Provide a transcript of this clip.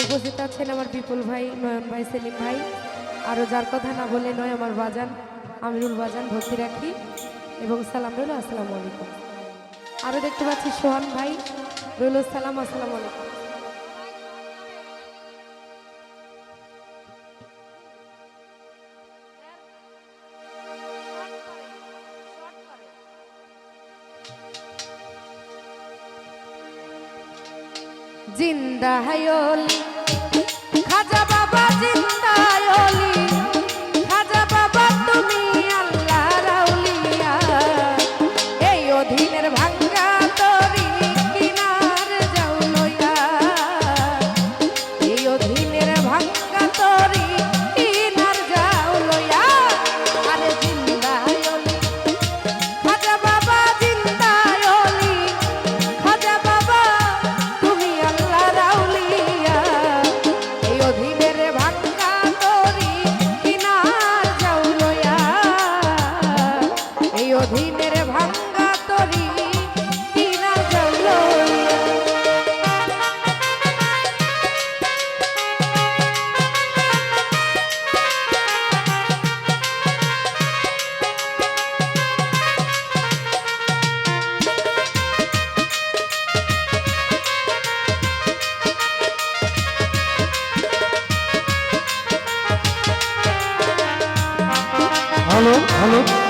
উপস্থিত আছেন আমার বিপুল ভাই, নয়ন ভাই, সেলিম ভাই, আরও যার কথা না বলে নয় আমার বাজান আমিরুল বাজান ভর্তি রাখি এবং সালাম রইল আসসালামু আলাইকুম। আরও দেখতে পাচ্ছি সোহান ভাই রইল সালাম আসসালামু আলাইকুম। জিন্দা হায়লি খাজা বাবা, জিন্দা হায়লি খাজা বাবা, তুমি আল্লাহর আউলিয়া। এই অধীনের ভাঙ্গা তরি কিনার যাও লইয়া, এই অধীনের ভাঙ্গা তরি কিনার যাও লইয়া। আরে জিন্দা হায়লি খাজা বাবা, জিন্দা হায়লি খাজা বাবা, তুমি আল্লাহর আউলিয়া। এই অধীনের ভাঙ্গা তরি কিনার যাও লইয়া, এই অধীনের ভাঙ্গা তরি কিনার যাও লইয়া। Hello hello